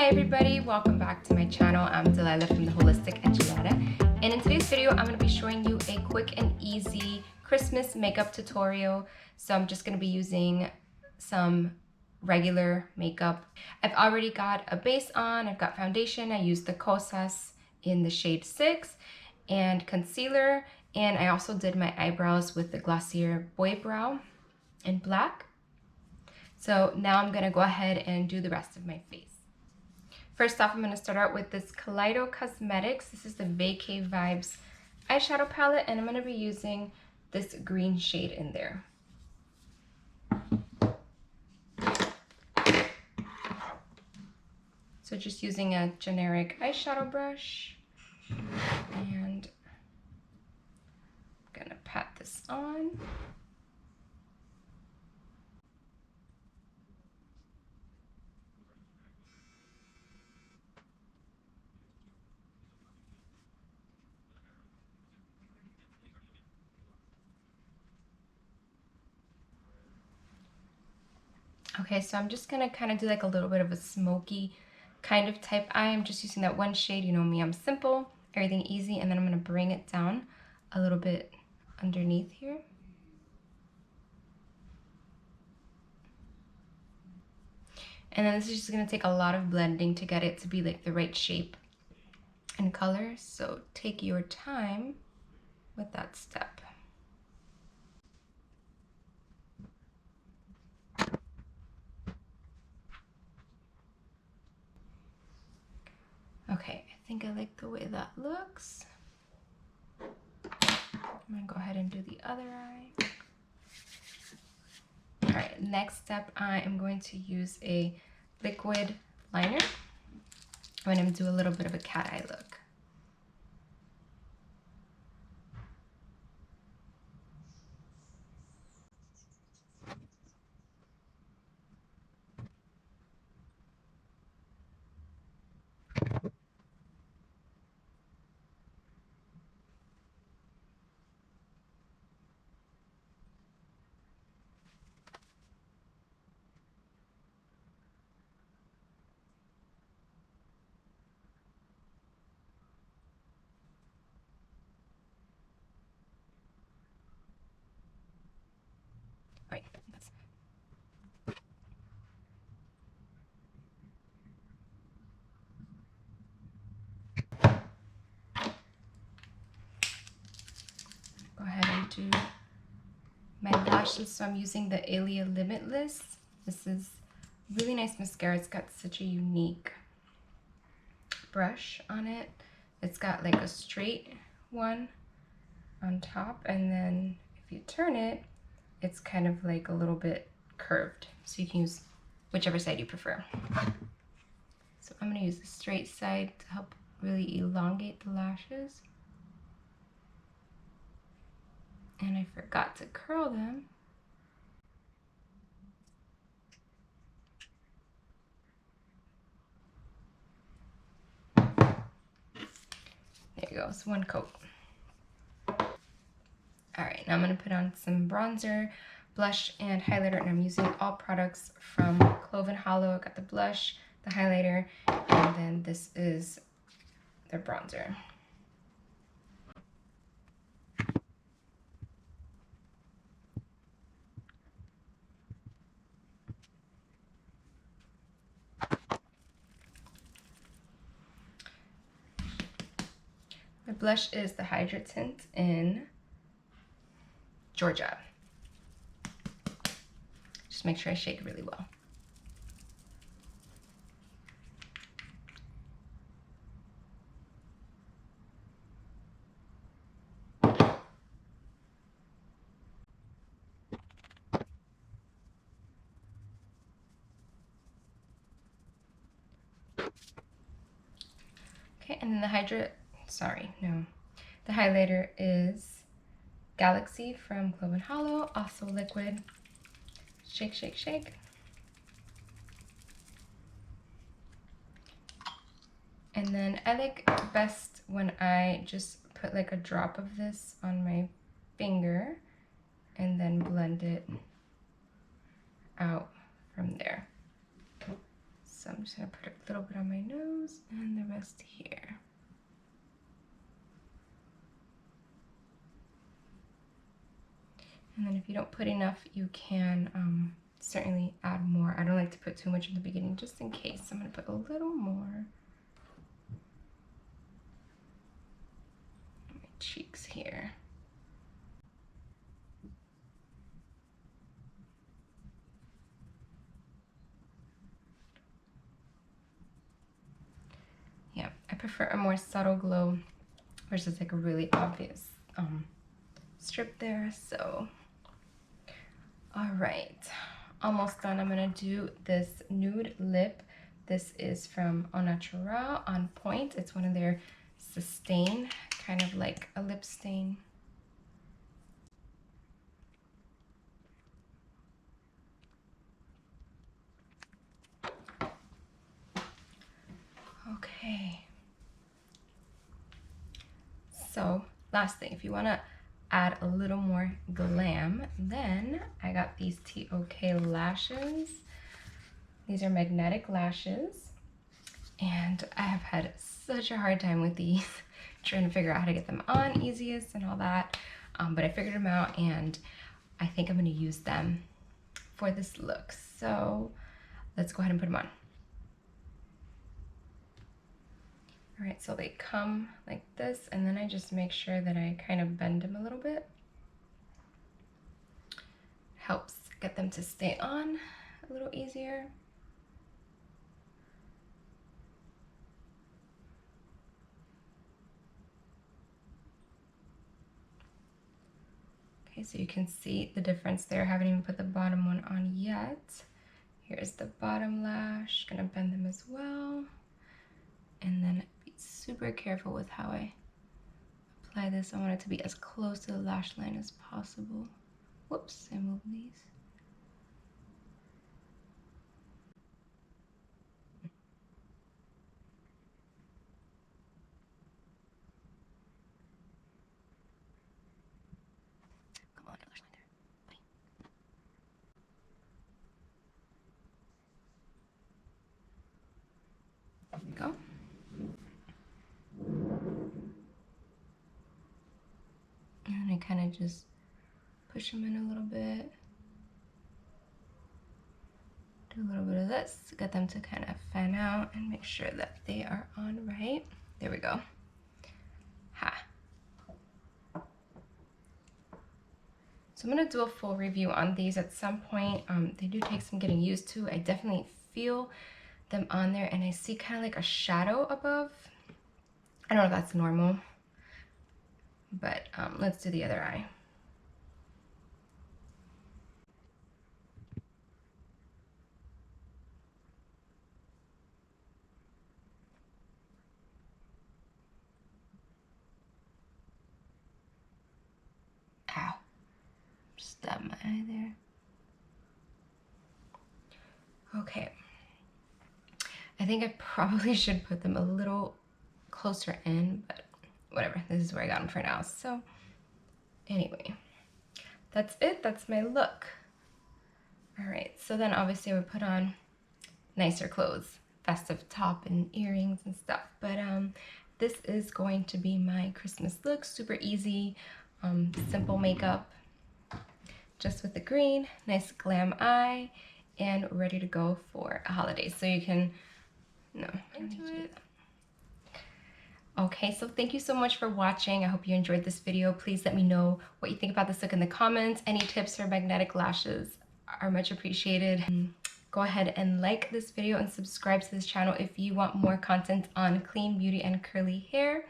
everybody, welcome back to my channel. I'm Delilah from the Holistic Enchilada, and in today's video I'm going to be showing you a quick and easy Christmas makeup tutorial. So I'm just going to be using some regular makeup. I've already got a base on, I've got foundation, I used the Cosas in the shade 6, and concealer, and I also did my eyebrows with the Glossier Boy Brow in black. So now I'm going to go ahead and do the rest of my face. First off, I'm going to start out with this Kaleido Cosmetics. This is the Vacay Vibes eyeshadow palette, and I'm going to be using this green shade in there. So just using a generic eyeshadow brush, and I'm going to pat this on. Okay, so I'm just gonna kind of do like a little bit of a smoky kind of type eye. I'm just using that one shade. You know me, I'm simple, everything easy, and then I'm gonna bring it down a little bit underneath here. And then this is just gonna take a lot of blending to get it to be like the right shape and color. So take your time with that step. Okay, I think I like the way that looks. I'm gonna go ahead and do the other eye. All right, next step, I am going to use a liquid liner. I'm gonna do a little bit of a cat eye look. Right. Go ahead and do my lashes. So I'm using the Alia Limitless. This is really nice mascara. It's got such a unique brush on it. It's got like a straight one on top, and then if you turn it, it's kind of like a little bit curved. So you can use whichever side you prefer. So I'm gonna use the straight side to help really elongate the lashes. And I forgot to curl them. There you go, it's one coat. All right, now I'm gonna put on some bronzer, blush, and highlighter, and I'm using all products from Cloven Hollow. I got the blush, the highlighter, and then this is their bronzer. My blush is the Hydra Tint in Georgia. Just make sure I shake it really well. Okay, and then the the highlighter is Galaxy from Cloven Hollow, also liquid. Shake, shake, shake. And then I like best when I just put like a drop of this on my finger and then blend it out from there. So I'm just gonna put a little bit on my nose and the rest here. And then if you don't put enough, you can certainly add more. I don't like to put too much in the beginning just in case. I'm gonna put a little more on my cheeks here. Yeah, I prefer a more subtle glow versus like a really obvious strip there. So, all right, almost done. I'm gonna do this nude lip. This is from Au Naturel On Point. It's one of their sustain, kind of like a lip stain. Okay. So last thing, if you want to add a little more glam, then I got these TOK lashes. These are magnetic lashes, and I have had such a hard time with these, trying to figure out how to get them on easiest and all that. But I figured them out, and I think I'm going to use them for this look. So let's go ahead and put them on. All right, so they come like this, and then I just make sure that I kind of bend them a little bit. Helps get them to stay on a little easier. Okay, so you can see the difference there. I haven't even put the bottom one on yet. Here's the bottom lash, gonna bend them as well. And then be super careful with how I apply this. I want it to be as close to the lash line as possible. Whoops, I moved these. Come on, lash line there. There we go. And I kind of just push them in a little bit. Do a little bit of this to get them to kind of fan out and make sure that they are on right. There we go. Ha. So I'm gonna do a full review on these at some point. They do take some getting used to. I definitely feel them on there, and I see kind of like a shadow above. I don't know if that's normal, but let's do the other eye. Ow, stabbed my eye there. Okay, I think I probably should put them a little closer in, but whatever, this is where I got them for now. So anyway, that's it, that's my look. All right, so then obviously I would put on nicer clothes, festive top and earrings and stuff, but this is going to be my Christmas look. Super easy, simple makeup, just with the green, nice glam eye, and ready to go for a holiday. So you can, no, I don't need to do that. Okay, so thank you so much for watching. I hope you enjoyed this video. Please let me know what you think about this look in the comments. Any tips for magnetic lashes are much appreciated. Go ahead and like this video and subscribe to this channel if you want more content on clean beauty and curly hair.